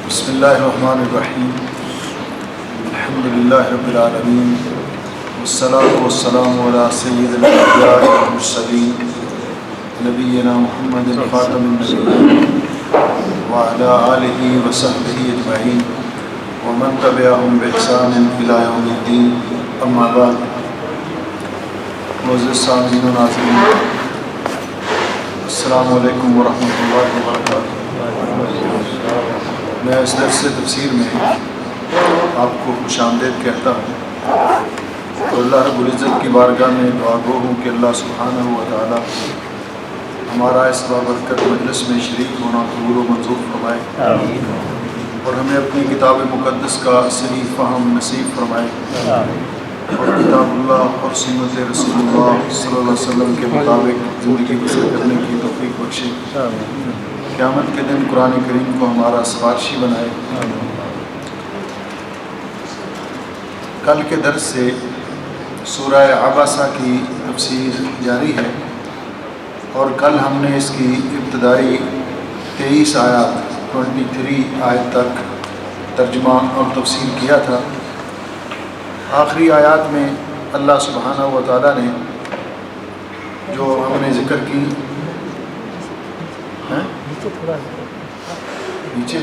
بسم اللہ الرحمن الرحیم الحمد للہ رب العالمین والصلاة والسلام علی سید الانبیاء والمرسلین نبینا محمد خاتم النبیین وعلی آلہ وصحبہ اجمعین ومن تبعہم بإحسان الی یوم الدین اما بعد۔ معزز سامعین و ناظرین، السلام علیکم ورحمۃ اللہ وبرکاتہ۔ میں اس درس تفسیر میں آپ کو خوش آمدید کہتا ہوں اور اللہ رب العزت کی بارگاہ میں دعا گو ہوں کہ اللہ سبحانہ و تعالی ہمارا اس بابرکت مجلس میں شریک ہونا قبول و منظور فرمائے اور ہمیں اپنی کتاب مقدس کا صحیح فہم نصیب فرمائے اور کتاب اللہ اور سنت رسول اللہ صلی اللہ علیہ وسلم کے مطابق زندگی بسر کرنے کی توفیق بخشے۔ قیامت کے دن قرآن کریم کو ہمارا سفارشی بنائے۔ کل کے درس سے سورہ عبسہ کی تفسیر جاری ہے اور کل ہم نے اس کی ابتدائی 23 آیات 23 آیت تک ترجمہ اور تفسیر کیا تھا۔ آخری آیات میں اللہ سبحانہ و تعالیٰ نے جو ہم نے ذکر کی نیچے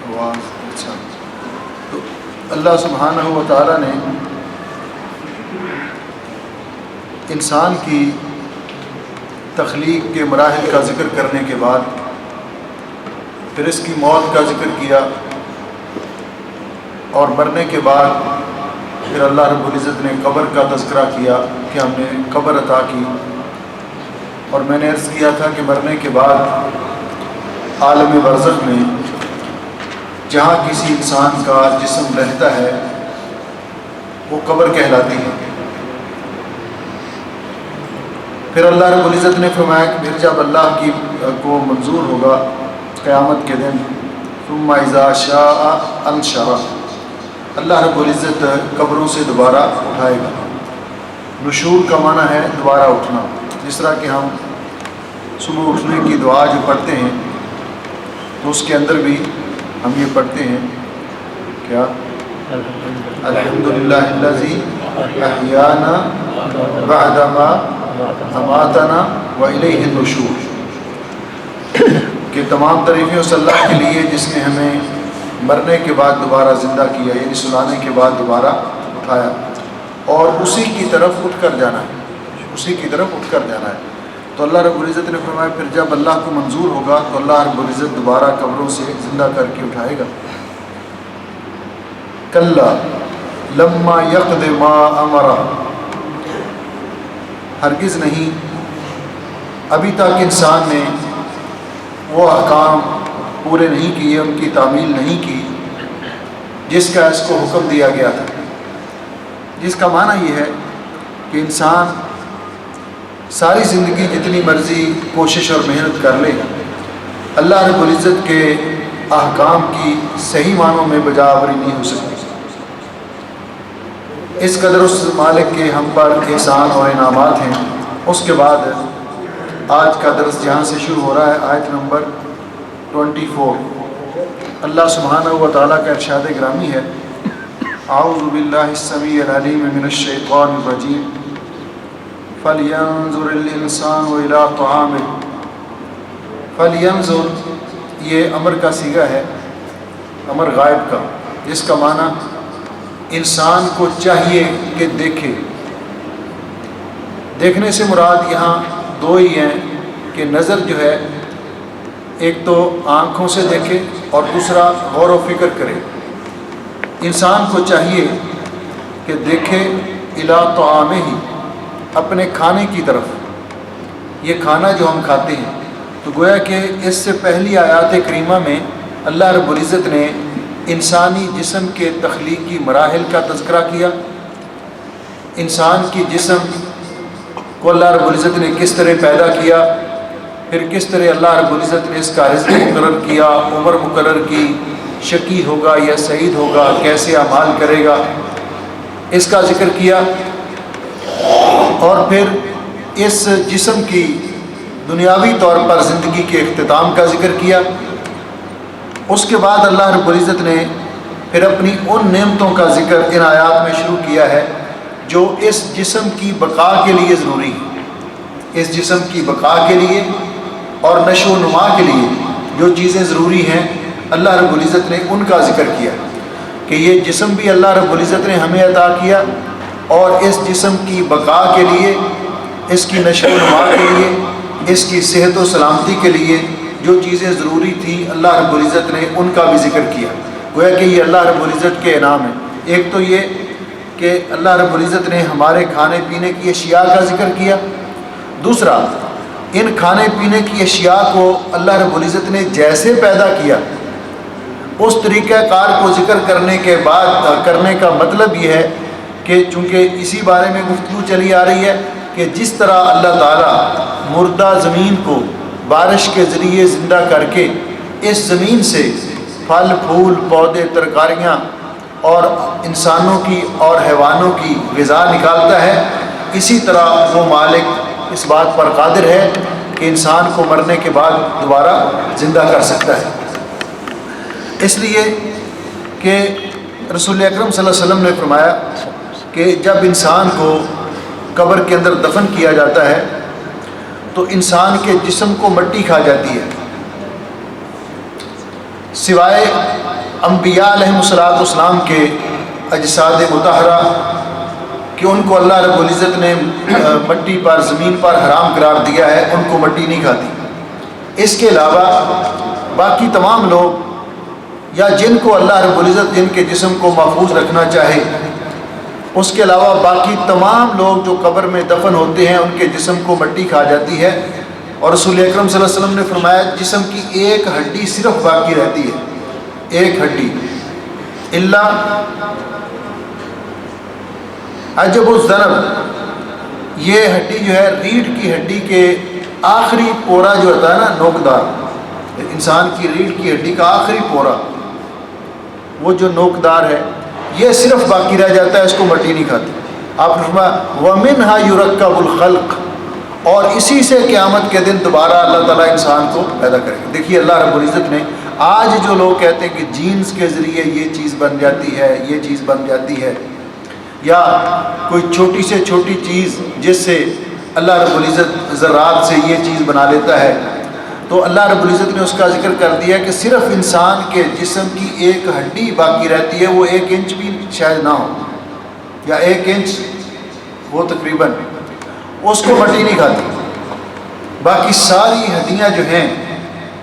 آواز اچھا، تو اللہ سبحانہ و تعالیٰ نے انسان کی تخلیق کے مراحل کا ذکر کرنے کے بعد پھر اس کی موت کا ذکر کیا اور مرنے کے بعد پھر اللہ رب العزت نے قبر کا تذکرہ کیا کہ ہم نے قبر عطا کی، اور میں نے عرض کیا تھا کہ مرنے کے بعد عالم برزخ میں جہاں کسی انسان کا جسم رہتا ہے وہ قبر کہلاتی ہے۔ پھر اللہ رب العزت نے فرمایا کہ پھر جب اللہ کی کو منظور ہوگا قیامت کے دن ثم اذا شاء انشرہ، اللہ رب العزت قبروں سے دوبارہ اٹھائے گا۔ نشور کا معنی ہے دوبارہ اٹھنا، جس طرح کہ ہم صبح اٹھنے کی دعا جو پڑھتے ہیں تو اس کے اندر بھی ہم یہ پڑھتے ہیں کیا؟ الحمدللہ الذی احیانا بعد ما اماتنا والیہ النشور، کہ تمام تعریفیں اس اللہ کے لیے جس نے ہمیں مرنے کے بعد دوبارہ زندہ کیا، یعنی سلانے کے بعد دوبارہ اٹھایا، اور اسی کی طرف اٹھ کر جانا ہے، اسی کی طرف اٹھ کر جانا ہے۔ تو اللہ رب العزت نے فرمایا پھر جب اللہ کو منظور ہوگا تو اللہ رب العزت دوبارہ قبروں سے زندہ کر کے اٹھائے گا۔ کلا لما یقض ما امرہ، ہرگز نہیں ابھی تک انسان نے وہ احکام پورے نہیں کیے، ان کی تعمیل نہیں کی جس کا اس کو حکم دیا گیا تھا، جس کا معنی یہ ہے کہ انسان ساری زندگی جتنی مرضی کوشش اور محنت کر لے، اللہ رب العزت کے احکام کی صحیح معنوں میں بجاوری نہیں ہو سکتی۔ اس قدر اس مالک کے ہم پر احسان اور انعامات ہیں۔ اس کے بعد آج کا درس جہاں سے شروع ہو رہا ہے آیت نمبر 24، اللہ سبحانہ و تعالیٰ کا ارشاد گرامی ہے، اعوذ باللہ السمیع العلیم من الشیطان الرجیم، فَلْيَنْظُرِ الْإِنسَانُ إِلَىٰ طَعَامِهِ۔ فَلْيَنْظُرْ یہ امر کا صیغہ ہے، امر غائب کا، جس کا معنی انسان کو چاہیے کہ دیکھے۔ دیکھنے سے مراد یہاں دو ہی ہیں کہ نظر جو ہے ایک تو آنکھوں سے دیکھے اور دوسرا غور و فکر کرے۔ انسان کو چاہیے کہ دیکھے اِلَىٰ طَعَامِهِ، اپنے کھانے کی طرف۔ یہ کھانا جو ہم کھاتے ہیں، تو گویا کہ اس سے پہلی آیات کریمہ میں اللہ رب العزت نے انسانی جسم کے تخلیقی مراحل کا تذکرہ کیا، انسان کی جسم کو اللہ رب العزت نے کس طرح پیدا کیا، پھر کس طرح اللہ رب العزت نے اس کا رزق مقرر کیا، عمر مقرر کی، شقی ہوگا یا سعید ہوگا، کیسے اعمال کرے گا، اس کا ذکر کیا، اور پھر اس جسم کی دنیاوی طور پر زندگی کے اختتام کا ذکر کیا، اس کے بعد اللہ رب العزت نے پھر اپنی ان نعمتوں کا ذکر ان آیات میں شروع کیا ہے جو اس جسم کی بقا کے لیے ضروری ہے۔ اس جسم کی بقا کے لیے اور نشو و نما کے لیے جو چیزیں ضروری ہیں اللہ رب العزت نے ان کا ذکر کیا کہ یہ جسم بھی اللہ رب العزت نے ہمیں عطا کیا، اور اس جسم کی بقا کے لیے، اس کی نشو و نما کے لیے، اس کی صحت و سلامتی کے لیے جو چیزیں ضروری تھیں اللہ رب العزت نے ان کا بھی ذکر کیا۔ گویا کہ یہ اللہ رب العزت کے انعام ہیں۔ ایک تو یہ کہ اللہ رب العزت نے ہمارے کھانے پینے کی اشیاء کا ذکر کیا، دوسرا ان کھانے پینے کی اشیاء کو اللہ رب العزت نے جیسے پیدا کیا اس طریقہ کار کو ذکر کرنے کے بعد کرنے کا مطلب یہ ہے کہ چونکہ اسی بارے میں گفتگو چلی آ رہی ہے کہ جس طرح اللہ تعالیٰ مردہ زمین کو بارش کے ذریعے زندہ کر کے اس زمین سے پھل پھول پودے ترکاریاں اور انسانوں کی اور حیوانوں کی غذا نکالتا ہے، اسی طرح وہ مالک اس بات پر قادر ہے کہ انسان کو مرنے کے بعد دوبارہ زندہ کر سکتا ہے۔ اس لیے کہ رسول اکرم صلی اللہ علیہ وسلم نے فرمایا کہ جب انسان کو قبر کے اندر دفن کیا جاتا ہے تو انسان کے جسم کو مٹی کھا جاتی ہے، سوائے انبیاء علیہم السلام کے اجساد مطہرہ کہ ان کو اللہ رب العزت نے مٹی پر زمین پر حرام قرار دیا ہے، ان کو مٹی نہیں کھاتی۔ اس کے علاوہ باقی تمام لوگ یا جن کو اللہ رب العزت جن کے جسم کو محفوظ رکھنا چاہے، اس کے علاوہ باقی تمام لوگ جو قبر میں دفن ہوتے ہیں ان کے جسم کو مٹی کھا جاتی ہے، اور رسول اکرم صلی اللہ علیہ وسلم نے فرمایا جسم کی ایک ہڈی صرف باقی رہتی ہے، ایک ہڈی، اللہ عجب الذنب، یہ ہڈی جو ہے ریڑھ کی ہڈی کے آخری پورا جو ہوتا ہے نا نوکدار، انسان کی ریڑھ کی ہڈی کا آخری پورا وہ جو نوکدار ہے یہ صرف باقی رہ جاتا ہے، اس کو مٹی نہیں کھاتی۔ آپ نے فرمایا وَمِنْهَا يُرَكَّبُ الْخَلْقُ، اور اسی سے قیامت کے دن دوبارہ اللہ تعالیٰ انسان کو پیدا کرے گا۔ دیکھیے اللہ رب العزت نے آج جو لوگ کہتے ہیں کہ جینز کے ذریعے یہ چیز بن جاتی ہے، یہ چیز بن جاتی ہے، یا کوئی چھوٹی سے چھوٹی چیز جس سے اللہ رب العزت ذرات سے یہ چیز بنا لیتا ہے، تو اللہ رب العزت نے اس کا ذکر کر دیا کہ صرف انسان کے جسم کی ایک ہڈی باقی رہتی ہے، وہ 1 انچ بھی شاید نہ ہو یا 1 انچ وہ تقریباً، اس کو مٹی نہیں کھاتی۔ باقی ساری ہڈیاں جو ہیں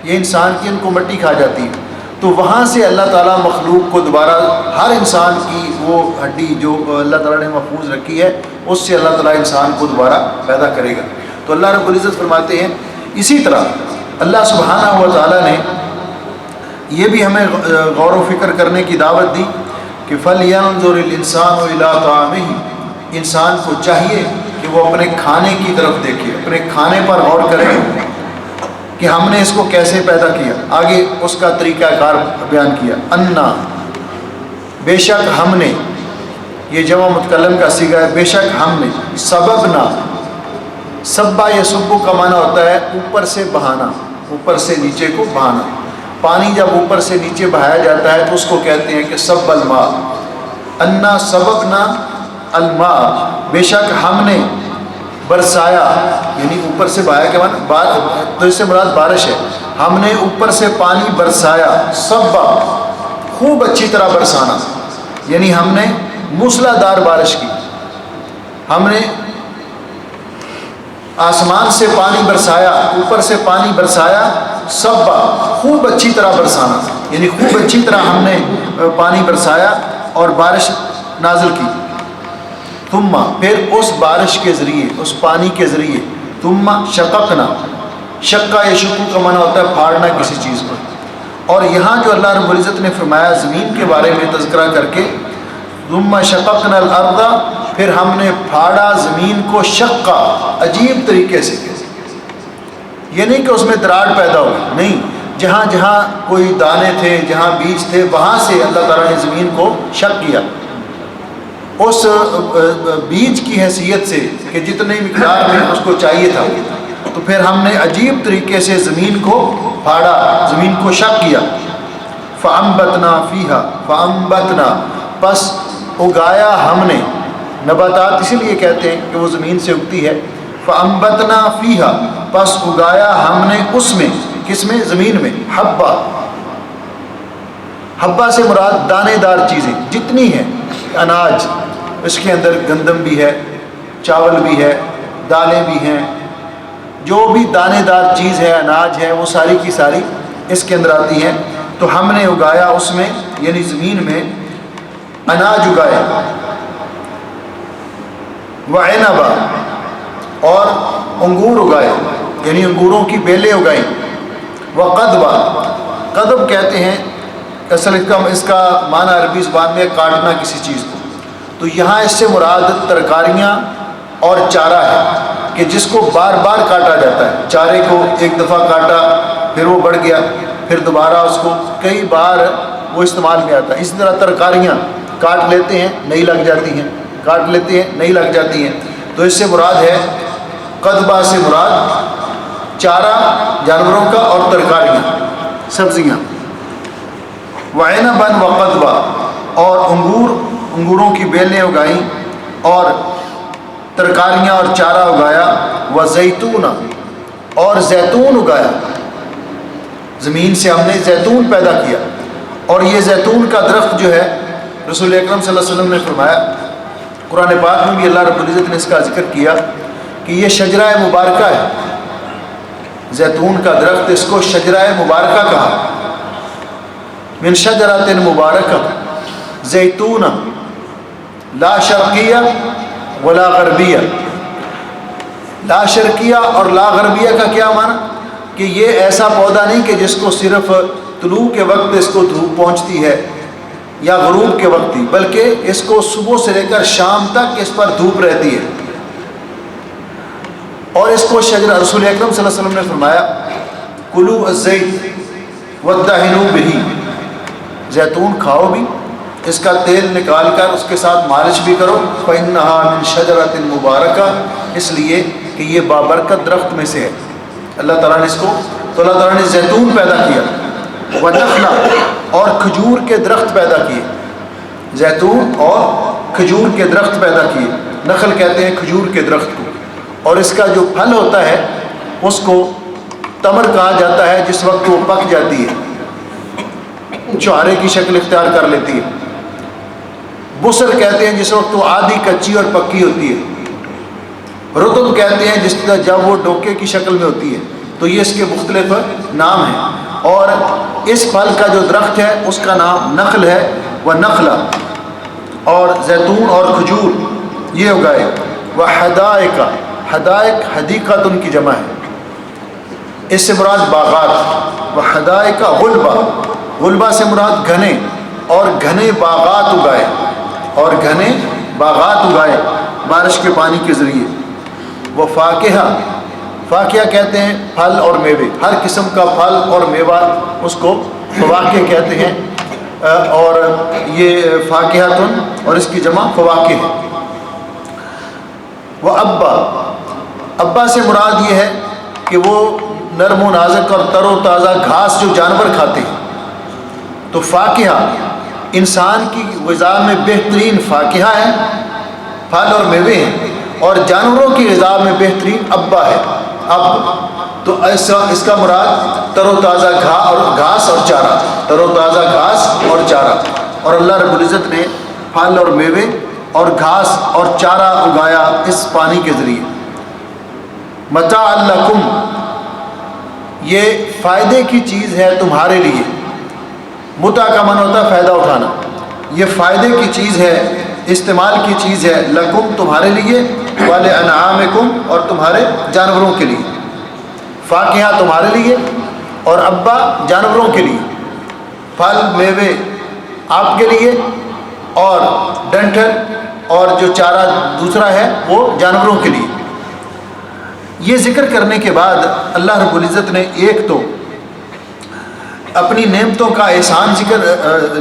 یہ انسان کی ان کو مٹی کھا جاتی ہے، تو وہاں سے اللہ تعالیٰ مخلوق کو دوبارہ ہر انسان کی وہ ہڈی جو اللہ تعالیٰ نے محفوظ رکھی ہے اس سے اللہ تعالیٰ انسان کو دوبارہ پیدا کرے گا۔ تو اللہ رب العزت فرماتے ہیں اسی طرح اللہ سبحانہ و تعالیٰ نے یہ بھی ہمیں غور و فکر کرنے کی دعوت دی کہ فَلْيَنظُرِ الْإِنسَانُ إِلَىٰ طَعَامِهِ، انسان کو چاہیے کہ وہ اپنے کھانے کی طرف دیکھے، اپنے کھانے پر غور کرے کہ ہم نے اس کو کیسے پیدا کیا۔ آگے اس کا طریقہ کار بیان کیا، انا، بے شک ہم نے، یہ جمع متکلم کا صیغہ ہے، بے شک ہم نے، سببنا، سبا یا سبو کا معنی ہوتا ہے اوپر سے بہانا، اوپر سے نیچے کو بہانا۔ پانی جب اوپر سے نیچے بہایا جاتا ہے تو اس کو کہتے ہیں کہ سب الماء، انا سببنا الماء، بے شک ہم نے برسایا، یعنی اوپر سے بہایا کے معنی تو اس سے مراد بارش ہے، ہم نے اوپر سے پانی برسایا، سبا خوب اچھی طرح برسانا، یعنی ہم نے موسلا دار بارش کی، ہم نے آسمان سے پانی برسایا، اوپر سے پانی برسایا، سبا خوب اچھی طرح برسانا، یعنی خوب اچھی طرح ہم نے پانی برسایا اور بارش نازل کی۔ ثم، پھر اس بارش کے ذریعے، اس پانی کے ذریعے، ثم شققنا، شقہ یشقو کا معنی ہوتا ہے پھاڑنا کسی چیز کو، اور یہاں جو اللہ رب العزت نے فرمایا زمین کے بارے میں تذکرہ کر کے، ثم شققنا الارض، پھر ہم نے پھاڑا زمین کو، شقہ عجیب طریقے سے، یہ نہیں کہ اس میں دراڑ پیدا ہوئی، نہیں، جہاں جہاں کوئی دانے تھے، جہاں بیج تھے، وہاں سے اللہ تعالیٰ نے زمین کو شق کیا، اس بیج کی حیثیت سے کہ جتنے مقدار میں اس کو چاہیے تھا، تو پھر ہم نے عجیب طریقے سے زمین کو پھاڑا، زمین کو شق کیا۔ فَأَنبَتْنَا فِيهَا فَأَنبَتْنَا پس اگایا ہم نے. نباتات اسی لیے کہتے ہیں کہ وہ زمین سے اگتی ہے. فَأَنبَتْنَا فِيهَا پس اگایا ہم نے اس میں. کس میں؟ زمین میں. حبا، حبا سے مراد دانے دار چیزیں جتنی ہیں. اناج، اس کے اندر گندم بھی ہے، چاول بھی ہے، دالیں بھی ہیں، جو بھی دانے دار چیز ہے، اناج ہے، وہ ساری کی ساری اس کے اندر آتی ہیں. تو ہم نے اگایا اس میں، یعنی زمین میں اناج اگایا. وعنبا اور انگور اگائے، یعنی انگوروں کی بیلیں اگائیں. وقدبا، قدب کہتے ہیں اصل اس کا معنی عربی زبان میں کاٹنا کسی چیز کو. تو یہاں اس سے مراد ترکاریاں اور چارہ ہے کہ جس کو بار بار کاٹا جاتا ہے. چارے کو ایک دفعہ کاٹا، پھر وہ بڑھ گیا، پھر دوبارہ اس کو کئی بار وہ استعمال میں آتا ہے. اسی طرح ترکاریاں کاٹ لیتے ہیں نہیں لگ جاتی ہیں، کاٹ لیتے ہیں نہیں لگ جاتی ہیں. تو اس سے مراد ہے، قدبہ سے مراد چارہ جانوروں کا اور ترکاریاں سبزیاں. وعنبا وقدبا اور انگوروں کی بیلیں اگائیں اور ترکاریاں اور چارہ اگایا. وزیتون اور زیتون اگایا، زمین سے ہم نے زیتون پیدا کیا. اور یہ زیتون کا درخت جو ہے، رسول اکرم صلی اللہ علیہ وسلم نے فرمایا، قرآن پاک میں بھی اللہ رب العزت نے اس کا ذکر کیا کہ یہ شجرہ مبارکہ ہے. زیتون کا درخت، اس کو شجرہ مبارکہ کہا. من شجرۃ مبارکہ زیتون لا شرقیہ ولا غربیہ. لا شرقیہ اور لا غربیہ کا کیا معنی؟ کہ یہ ایسا پودا نہیں کہ جس کو صرف طلوع کے وقت اس کو دھوپ پہنچتی ہے یا غروب کے وقت ہی، بلکہ اس کو صبح سے لے کر شام تک اس پر دھوپ رہتی ہے. اور اس کو شجرہ، رسول اکرم صلی اللہ علیہ وسلم نے فرمایا کلوا الزیت وادہنوا بہ، زیتون کھاؤ بھی، اس کا تیل نکال کر اس کے ساتھ مالش بھی کرو. فإنہا من شجرۃ مبارکہ، اس لیے کہ یہ بابرکت درخت میں سے ہے. اللہ تعالیٰ نے اس کو، تو اللہ تعالیٰ نے زیتون پیدا کیا. ونخلا اور کھجور کے درخت پیدا کیے. زیتون اور کھجور کے درخت پیدا کیے. نخل کہتے ہیں کھجور کے درخت کو. اور اس کا جو پھل ہوتا ہے اس کو تمر کہا جاتا ہے جس وقت وہ پک جاتی ہے، چوہارے کی شکل اختیار کر لیتی ہے. بسر کہتے ہیں جس وقت وہ آدھی کچی اور پکی ہوتی ہے. رطب کہتے ہیں جس طرح جب وہ ڈوکے کی شکل میں ہوتی ہے. تو یہ اس کے مختلف نام ہیں. اور اس پھل کا جو درخت ہے اس کا نام نخل ہے. وہ نخلا اور زیتون اور کھجور یہ اگائے. وہ حدائق، حدائق حدیقت ان کی جمع ہے، اس سے مراد باغات. وہ حدائق غلبہ، غلبہ سے مراد گھنے، اور گھنے باغات اگائے، اور گھنے باغات اگائے بارش کے پانی کے ذریعے. وہ فاکہہ، فاکہہ کہتے ہیں پھل اور میوے، ہر قسم کا پھل اور میوہ اس کو فواکہ کہتے ہیں. اور یہ فاکہۃن اور اس کی جمع فواکہ. وہ ابا، ابا سے مراد یہ ہے کہ وہ نرم و نازک اور تر و تازہ گھاس جو جانور کھاتے ہیں. تو فاکہہ انسان کی غذا میں بہترین فاکہہ ہے، پھل اور میوے ہیں، اور جانوروں کی غذا میں بہترین ابا ہے. اب تو اس کا مراد تر و تازہ گھاس اور چارہ، تر و تازہ گھاس اور چارہ. اور اللہ رب العزت نے پھل اور میوے اور گھاس اور چارہ اگایا اس پانی کے ذریعے. متاع لکم، یہ فائدے کی چیز ہے تمہارے لیے. متع کا معنی ہوتا ہے فائدہ اٹھانا. یہ فائدے کی چیز ہے، استعمال کی چیز ہے. لکم تمہارے لیے، ولانعامکم اور تمہارے جانوروں کے لیے. فاکہہ تمہارے لیے اور ابا جانوروں کے لیے. پھل میوے آپ کے لیے، اور ڈنٹل اور جو چارہ دوسرا ہے وہ جانوروں کے لیے. یہ ذکر کرنے کے بعد اللہ رب العزت نے ایک تو اپنی نعمتوں کا احسان ذکر،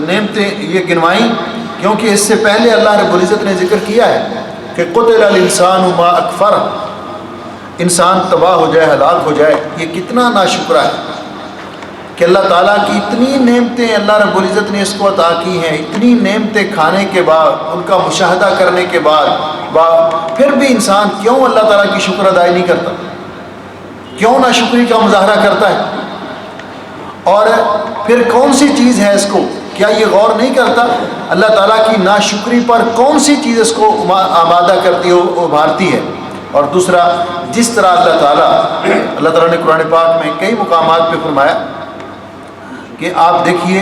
نعمتیں یہ گنوائیں، کیونکہ اس سے پہلے اللہ رب العزت نے ذکر کیا ہے کہ قتل الانسان ما اکفر، انسان تباہ ہو جائے، ہلاک ہو جائے، یہ کتنا ناشکرا ہے. کہ اللہ تعالیٰ کی اتنی نعمتیں اللہ رب العزت نے اس کو عطا کی ہیں، اتنی نعمتیں کھانے کے بعد، ان کا مشاہدہ کرنے کے بعد پھر بھی انسان کیوں اللہ تعالیٰ کی شکر ادائی نہیں کرتا؟ کیوں ناشکری کا مظاہرہ کرتا ہے؟ اور پھر کون سی چیز ہے اس کو، کیا یہ غور نہیں کرتا اللہ تعالیٰ کی ناشکری پر کون سی چیز اس کو آمادہ کرتی ہے، ابھارتی ہے؟ اور دوسرا، جس طرح اللہ تعالیٰ نے قرآن پاک میں کئی مقامات پہ فرمایا کہ آپ دیکھیے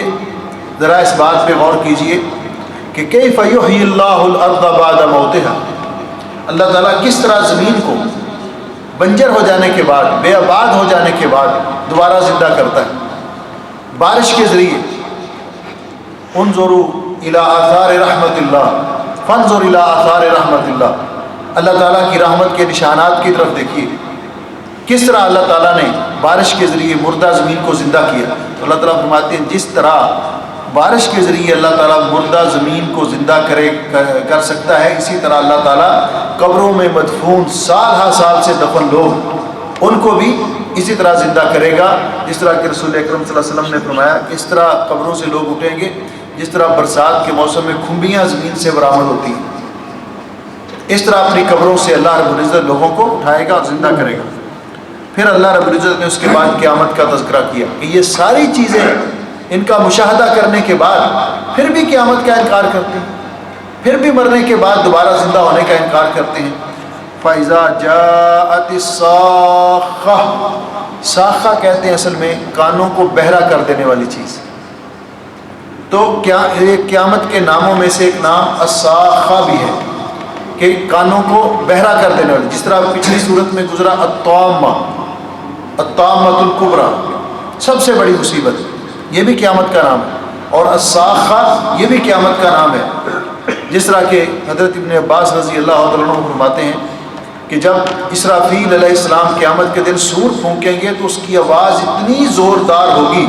ذرا اس بات پہ غور کیجئے کہ کیف یحیی اللہ الارض بعد موتہا، اللہ تعالیٰ کس طرح زمین کو بنجر ہو جانے کے بعد، بے آباد ہو جانے کے بعد دوبارہ زندہ کرتا ہے بارش کے ذریعے۔ انظروا الی آثار رحمت اللہ فانظر الی آثار رحمت اللہ، اللہ تعالیٰ کی رحمت کے نشانات کی طرف دیکھیے، کس طرح اللہ تعالیٰ نے بارش کے ذریعے مردہ زمین کو زندہ کیا۔ تو اللہ تعالیٰ فرماتے ہیں جس طرح بارش کے ذریعے اللہ تعالیٰ مردہ زمین کو زندہ کر سکتا ہے، اسی طرح اللہ تعالیٰ قبروں میں مدفون سال ہا سال سے دفن لوگ ان کو بھی اسی طرح زندہ کرے گا، جس طرح کہ رسول اکرم صلی اللہ علیہ وسلم نے فرمایا کہ اس طرح قبروں سے لوگ اٹھیں گے جس طرح برسات کے موسم میں کھمبیاں زمین سے برآمد ہوتی ہیں، اس طرح اپنی قبروں سے اللہ رب العزت لوگوں کو اٹھائے گا اور زندہ کرے گا۔ پھر اللہ رب العزت نے اس کے بعد قیامت کا تذکرہ کیا کہ یہ ساری چیزیں ان کا مشاہدہ کرنے کے بعد پھر بھی قیامت کا انکار کرتے ہیں، پھر بھی مرنے کے بعد دوبارہ زندہ ہونے کا انکار کرتے ہیں۔ فَإِذَا جَاءَتِ الصَّاخَّةُ، صاخہ کہتے ہیں اصل میں کانوں کو بہرا کر دینے والی چیز، تو کیا قیامت کے ناموں میں سے ایک نام الصاخہ بھی ہے کہ کانوں کو بہرا کر دینے والی، جس طرح پچھلی صورت میں گزرا الطامہ، الطامۃ الکبریٰ، سب سے بڑی مصیبت، یہ بھی قیامت کا نام ہے، اور الصاخہ یہ بھی قیامت کا نام ہے۔ جس طرح کہ حضرت ابن عباس رضی اللہ عنہ فرماتے ہیں کہ جب اسرافیل علیہ السلام قیامت کے دن سور پھونکیں گے تو اس کی آواز اتنی زوردار ہوگی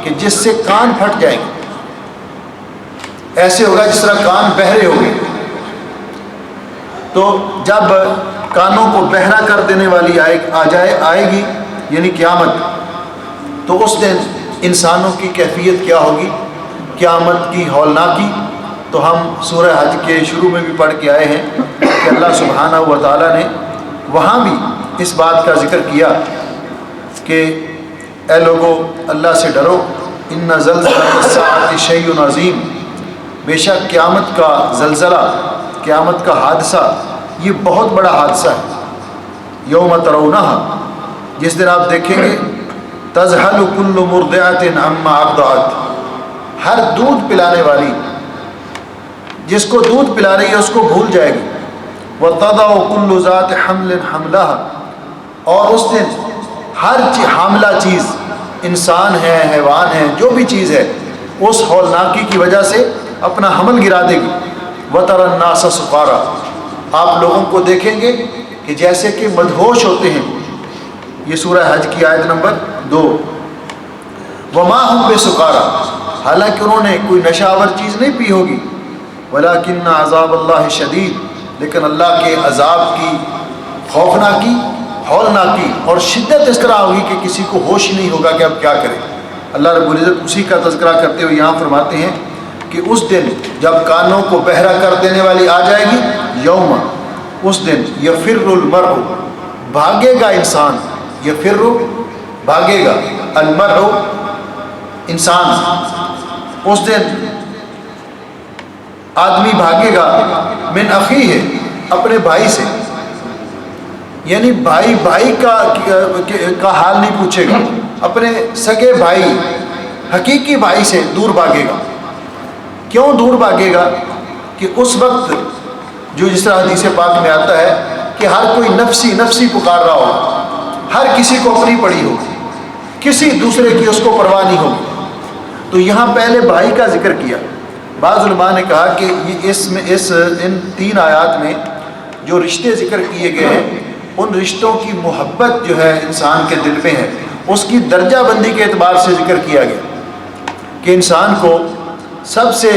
کہ جس سے کان پھٹ جائیں گے، ایسے ہوگا جس طرح کان بہرے ہو گئے۔ تو جب کانوں کو بہرا کر دینے والی آئے گی یعنی قیامت، تو اس دن انسانوں کی کیفیت کیا ہوگی، قیامت کی ہولناکی۔ تو ہم سورہ حج کے شروع میں بھی پڑھ کے آئے ہیں کہ اللہ سبحانہ و تعالیٰ نے وہاں بھی اس بات کا ذکر کیا کہ اے لوگو اللہ سے ڈرو، ان زلزلۃ الساعۃ شیء عظیم، بے شک قیامت کا زلزلہ، قیامت کا حادثہ یہ بہت بڑا حادثہ ہے۔ یوم ترونہا، جس دن آپ دیکھیں گے، تذہل کل مرضعۃ عما ارضعت، ہر دودھ پلانے والی جس کو دودھ پلا رہی ہے اس کو بھول جائے گی، وَتَضَعُ كُلُّ ذَاتِ حَمْلٍ حَمْلَهَا، اور اس دن ہر حاملہ چیز، انسان ہے، حیوان ہے، جو بھی چیز ہے، اس ہولناکی کی وجہ سے اپنا حمل گرا دے گی۔ وَتَرَى النَّاسَ سُقَارَىٰ، آپ لوگوں کو دیکھیں گے کہ جیسے کہ مدہوش ہوتے ہیں۔ یہ سورہ حج کی آیت نمبر 2۔ وَمَا هُمْ بِسُقَارَىٰ، حالانکہ انہوں نے کوئی نشہ آور چیز نہیں پی ہوگی۔ وَلَٰكِنَّ عَذَابَ اللَّهِ شَدِيدٌ، لیکن اللہ کے عذاب کی خوفناکی، ہولناکی اور شدت اس طرح ہوگی کہ کسی کو ہوش نہیں ہوگا کہ اب کیا کرے۔ اللہ رب العزت اسی کا تذکرہ کرتے ہوئے یہاں فرماتے ہیں کہ اس دن جب کانوں کو بہرا کر دینے والی آ جائے گی، یوم، اس دن یفر المرء، بھاگے گا انسان، یفر بھاگے گا، المرء انسان، اس دن آدمی بھاگے گا، من اخیہ، اپنے بھائی سے، یعنی بھائی کا حال نہیں پوچھے گا، اپنے سگے بھائی، حقیقی بھائی سے دور بھاگے گا۔ کیوں دور بھاگے گا؟ کہ اس وقت جو جس طرح حدیث پاک میں آتا ہے کہ ہر کوئی نفسی نفسی پکار رہا ہو، ہر کسی کو اپنی پڑی ہو، کسی دوسرے کی اس کو پرواہ نہیں ہوگی۔ تو یہاں پہلے بھائی کا ذکر کیا۔ بعض علماء نے کہا کہ ان 3 آیات میں جو رشتے ذکر کیے گئے ہیں، ان رشتوں کی محبت جو ہے انسان کے دل میں ہے، اس کی درجہ بندی کے اعتبار سے ذکر کیا گیا کہ انسان کو سب سے،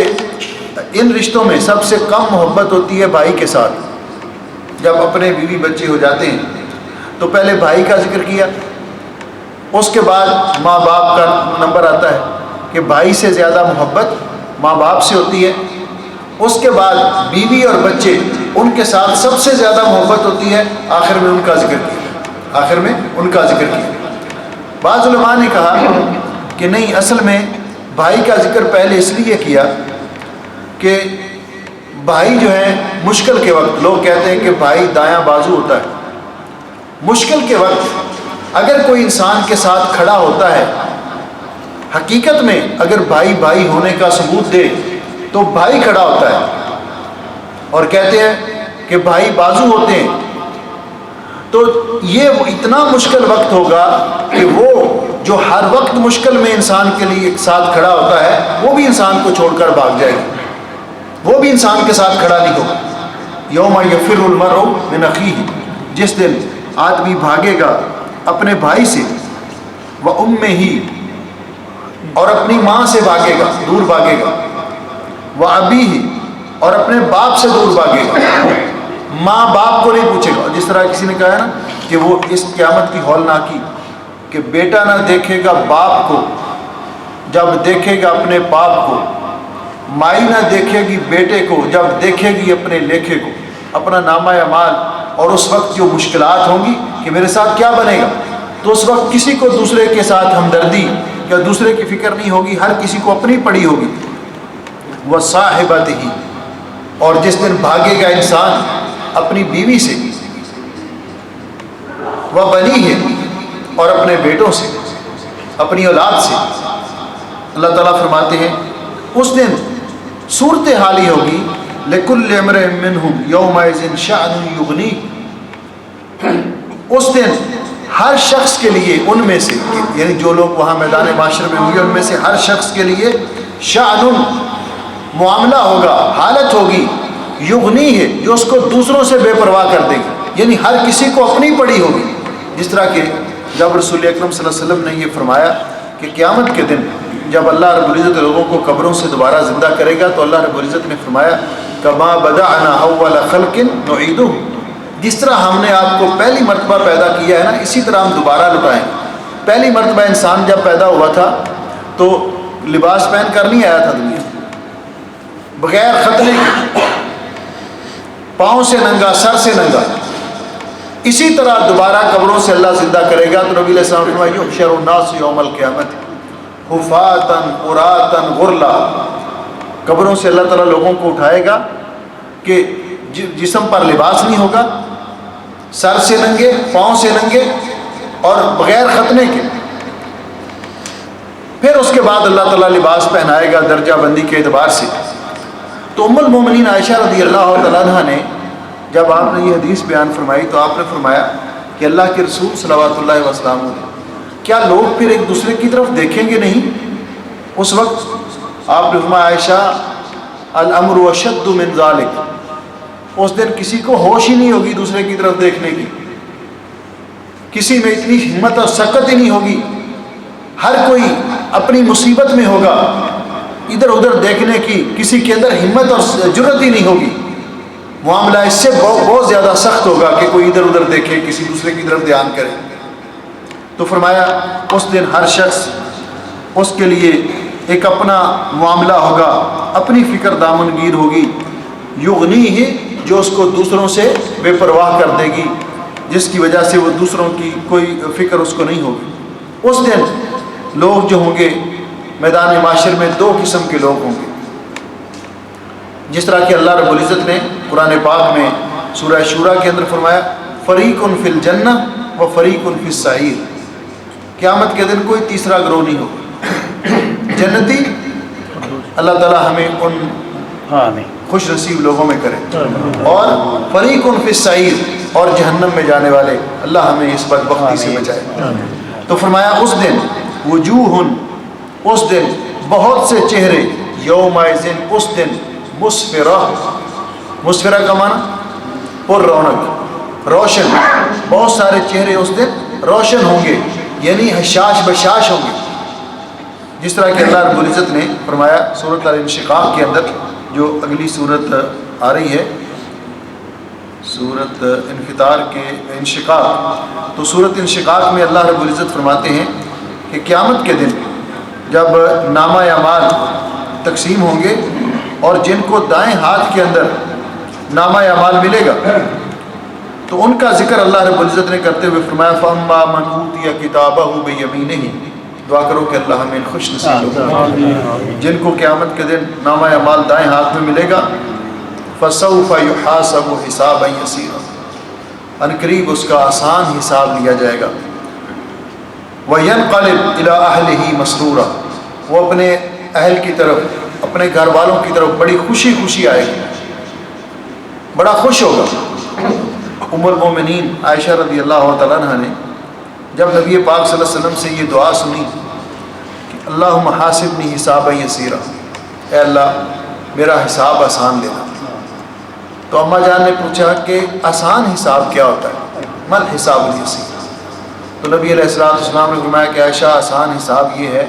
ان رشتوں میں سب سے کم محبت ہوتی ہے بھائی کے ساتھ۔ جب اپنے بیوی بچے ہو جاتے ہیں تو پہلے بھائی کا ذکر کیا، اس کے بعد ماں باپ کا نمبر آتا ہے کہ بھائی سے زیادہ محبت ماں باپ سے ہوتی ہے. اس کے بعد بیوی اور بچے، ان کے ساتھ سب سے زیادہ محبت ہوتی ہے. آخر میں ان کا ذکر کیا. بعض علماء نے کہا کہ نہیں، اصل میں بھائی کا ذکر پہلے اس لیے کیا کہ بھائی جو ہے مشکل کے وقت، لوگ کہتے ہیں کہ بھائی دایاں بازو ہوتا ہے. مشکل کے وقت اگر کوئی انسان کے ساتھ کھڑا ہوتا ہے، حقیقت میں اگر بھائی بھائی ہونے کا ثبوت دے تو بھائی کھڑا ہوتا ہے. اور کہتے ہیں کہ بھائی بازو ہوتے ہیں. تو یہ اتنا مشکل وقت ہوگا کہ وہ جو ہر وقت مشکل میں انسان کے لیے ایک ساتھ کھڑا ہوتا ہے، وہ بھی انسان کو چھوڑ کر بھاگ جائے گا، وہ بھی انسان کے ساتھ کھڑا نہیں ہوگا. یوم یفر المرء من اخیہ، جس دن آدمی بھاگے گا اپنے بھائی سے، وامہ، اور اپنی ماں سے بھاگے گا، دور بھاگے گا، وابیہ، اور اپنے باپ سے دور بھاگے گا. ماں باپ کو نہیں پوچھے گا. جس طرح کسی نے کہا ہے نا کہ وہ اس قیامت کی ہولناکی کہ بیٹا نہ دیکھے گا باپ کو جب دیکھے گا اپنے باپ کو، مائی نہ دیکھے گی بیٹے کو جب دیکھے گی اپنے لیکھے کو، اپنا نامہ اعمال. اور اس وقت جو مشکلات ہوں گی کہ میرے ساتھ کیا بنے گا، تو اس وقت کسی کو دوسرے کے ساتھ ہمدردی یا دوسرے کی فکر نہیں ہوگی، ہر کسی کو اپنی پڑی ہوگی. وصاحبتہ، اور جس دن بھاگے گا انسان اپنی بیوی سے، وبنیہ، اور اپنے بیٹوں سے، اپنی اولاد سے. اللہ تعالیٰ فرماتے ہیں اس دن صورت حال ہی ہوگی لِكُلِّ امْرِئٍ مِّنْهُمْ يَوْمَئِذٍ شَأْنٌ يُغْنِيهِ. اس دن ہر شخص کے لیے، ان میں سے یعنی جو لوگ وہاں میدان معاشر میں ہوں گے، ان میں سے ہر شخص کے لیے شأن، معاملہ ہوگا، حالت ہوگی، یغنیہ، جو اس کو دوسروں سے بے پرواہ کر دے گی. یعنی ہر کسی کو اپنی پڑی ہوگی. جس طرح کہ جب رسول اکرم صلی اللہ علیہ وسلم نے یہ فرمایا کہ قیامت کے دن جب اللہ رب العزت لوگوں کو قبروں سے دوبارہ زندہ کرے گا تو اللہ رب العزت نے فرمایا کما بدأنا اول خلق نعیدہ، جس طرح ہم نے آپ کو پہلی مرتبہ پیدا کیا ہے نا، اسی طرح ہم دوبارہ لوٹائیں. پہلی مرتبہ انسان جب پیدا ہوا تھا تو لباس پہن کر نہیں آیا تھا دنیا، بغیر ختنے کے، پاؤں سے ننگا، سر سے ننگا. اسی طرح دوبارہ قبروں سے اللہ زندہ کرے گا. تو نبی علیہ السلام نے فرمایا یحشر الناس یوم القیامت حفاۃ عراۃ غرلا، قبروں سے اللہ تعالیٰ لوگوں کو اٹھائے گا کہ جسم پر لباس نہیں ہوگا، سر سے ننگے، پاؤں سے ننگے اور بغیر ختنے کے. پھر اس کے بعد اللہ تعالیٰ لباس پہنائے گا درجہ بندی کے اعتبار سے. تو ام المومنین عائشہ رضی اللہ تعالیٰ عنہ نے جب آپ نے یہ حدیث بیان فرمائی تو آپ نے فرمایا کہ اللہ کے رسول صلوات اللہ وسلم نے، کیا لوگ پھر ایک دوسرے کی طرف دیکھیں گے نہیں؟ اس وقت آپ نے فرمایا عائشہ الامر اشد من ذالک، اس دن کسی کو ہوش ہی نہیں ہوگی دوسرے کی طرف دیکھنے کی، کسی میں اتنی ہمت اور سکت ہی نہیں ہوگی. ہر کوئی اپنی مصیبت میں ہوگا، ادھر ادھر دیکھنے کی کسی کے اندر ہمت اور جرت ہی نہیں ہوگی. معاملہ اس سے بہت زیادہ سخت ہوگا کہ کوئی ادھر ادھر دیکھے، کسی دوسرے کی طرف دھیان کرے. تو فرمایا اس دن ہر شخص، اس کے لیے ایک اپنا معاملہ ہوگا، اپنی فکر دامنگیر ہوگی. یغنیہ، جو اس کو دوسروں سے بے پرواہ کر دے گی، جس کی وجہ سے وہ دوسروں کی کوئی فکر اس کو نہیں ہوگی. اس دن لوگ جو ہوں گے میدان معاشر میں دو قسم کے لوگ ہوں گے. جس طرح کہ اللہ رب العزت نے قرآن پاک میں سورہ شورى کے اندر فرمایا فریق فی الجنہ و فریق فی السعیر. قیامت کے دن کوئی تیسرا گروہ نہیں ہوگا. جنتی، اللہ تعالیٰ ہمیں ان خوش نصیب لوگوں میں کرے، اور فریق فی السعیر، اور جہنم میں جانے والے اللہ ہمیں اس بدبختی سے بچائے. تو فرمایا اس دن وجوہ، اس دن بہت سے چہرے، یومئذ، اس دن مسفرہ، مسفرہ کا معنی پر رونق، روشن. بہت سارے چہرے اس دن روشن ہوں گے، یعنی حشاش بشاش ہوں گے. جس طرح کہ اللہ رب العزت نے فرمایا سورۃ الانشقاق کے اندر، جو اگلی صورت آ رہی ہے، صورت انفطار کے انشقاق، تو صورت انشقاق میں اللہ رب العزت فرماتے ہیں کہ قیامت کے دن جب نامہ اعمال تقسیم ہوں گے اور جن کو دائیں ہاتھ کے اندر نامہ اعمال ملے گا تو ان کا ذکر اللہ رب العزت نے کرتے ہوئے فرمایا فَأَمَّا مَنْ أُوتِيَ كِتَابَهُ بِيَمِينِهِ، دعا کرو کہ اللہ ہمیں خوش نصیب ہو جن کو قیامت کے دن نامہ اعمال دائیں ہاتھ میں ملے گا، فَسَوْفَ يُحَاسَبُ حِسَابًا يَسِيرًا، ان قریب اس کا آسان حساب لیا جائے گا، وَيَنْقَلِبْ إِلَىٰ أَهْلِهِ مَسْرُورًا، وہ اپنے اہل کی طرف، اپنے گھر والوں کی طرف بڑی خوشی خوشی آئے گا، بڑا خوش ہوگا۔ ام المومنین عائشہ رضی اللہ تعالیٰ عنہ نے جب نبی پاک صلی اللہ علیہ وسلم سے یہ دعا سنی کہ اللہم حاسبنی حسابا یسیرا، اے اللہ میرا حساب آسان لینا، تو اماں جان نے پوچھا کہ آسان حساب کیا ہوتا ہے، مل حساب الیسیر، تو نبی علیہ السلام نے فرمایا کہ عائشہ آسان حساب یہ ہے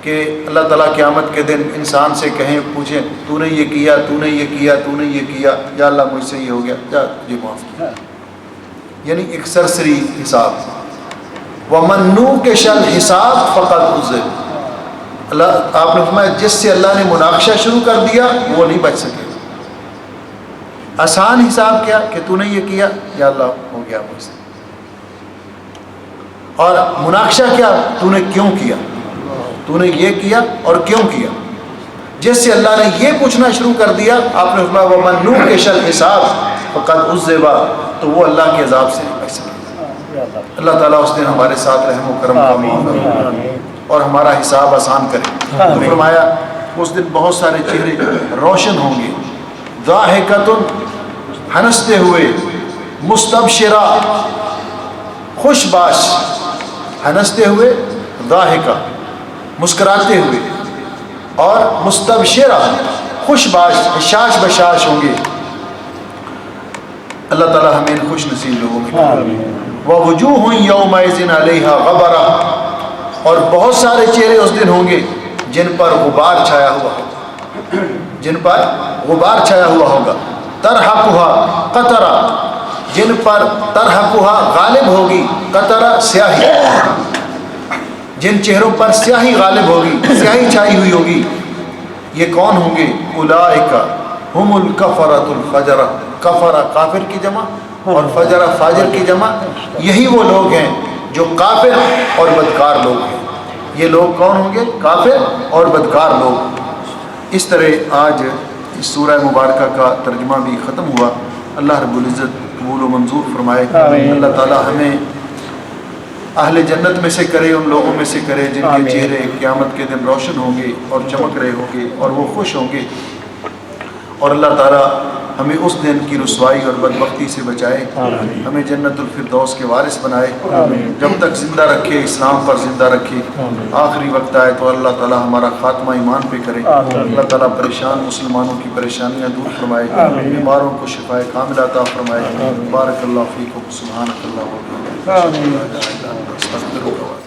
کہ اللہ تعالیٰ قیامت کے دن انسان سے کہیں، پوچھیں تو نے یہ کیا، تو نے یہ کیا، تو نے یہ کیا، یا اللہ مجھ سے یہ ہو گیا، یا تجھے معاف کیا، یعنی ایک سرسری حساب۔ وَمَن نُوقِشَ الْحِسَابَ فَقَدْ عُذِبَ، اللہ آپ نے فرمایا جس سے اللہ نے مناقشہ شروع کر دیا وہ نہیں بچ سکے۔ آسان حساب کیا کہ تو نے یہ کیا، یا اللہ ہو گیا مجھ سے، اور مناقشہ کیا، تو نے کیوں کیا، تو نے یہ کیا اور کیوں کیا، جس سے اللہ نے یہ پوچھنا شروع کر دیا آپ نے فرمایا وَمَن نُوقِشَ الْحِسَابَ فَقَدْ عُذِّبَ، تو وہ اللہ کے عذاب سے نہیں بچ سکے۔ اللہ تعالیٰ اس دن ہمارے ساتھ رحم و کرم کا معاملہ اور ہمارا حساب آسان کرے۔ فرمایا اس دن بہت سارے چہرے روشن ہوں گے، ضاحکۃ، ہنستے ہوئے، مستبشرہ، خوش باش، ہنستے ہوئے، ضاحکہ مسکراتے ہوئے، اور مستبشرہ خوش باش، حشاش بشاش ہوں گے۔ اللہ تعالیٰ ہمیں ان خوش نصیب لوگوں میں کرے۔ وَوُجُوهٌ يَوْمَئِذٍ عَلَيْهَا غَبَرَةٌ، اور بہت سارے چہرے اس دن ہوں گے جن پر غبار چھایا ہوا ہوگا، جن پر غبار چھایا ہوا ہوگا، ترحقها قطرہ، جن پر ترحقها غالب ہوگی، قطرہ سیاہی، جن چہروں پر سیاہی غالب ہوگی، سیاہی چھائی ہوئی ہوگی، یہ کون ہوں گے؟ اولئک هم الکفرۃ الفجرہ، کفرہ کافر کی جمع اور فجرہ فاجر کی جمع، یہی وہ لوگ ہیں جو کافر اور بدکار لوگ ہیں۔ یہ لوگ کون ہوں گے؟ کافر اور بدکار لوگ۔ اس طرح آج اس سورہ مبارکہ کا ترجمہ بھی ختم ہوا۔ اللہ رب العزت قبول و منظور فرمائے۔ اللہ تعالی ہمیں اہل جنت میں سے کرے، ان لوگوں میں سے کرے جن کے چہرے قیامت کے دن روشن ہوں گے اور چمک رہے ہوں گے اور وہ خوش ہوں گے، اور اللہ تعالی ہمیں اس دن کی رسوائی اور بدبختی سے بچائے، ہمیں جنت الفردوس کے وارث بنائے، جب تک زندہ رکھے اسلام پر زندہ رکھے، آخری وقت آئے تو اللہ تعالی ہمارا خاتمہ ایمان پہ کرے۔ اللہ تعالی پریشان مسلمانوں کی پریشانیاں دور فرمائے، بیماروں کو شفائے کاملہ عطا فرمائے۔ بارک اللہ فیکم، سبحانک اللہ و بحمدک، اشہد ان لا الہ الا انت، استغفرک۔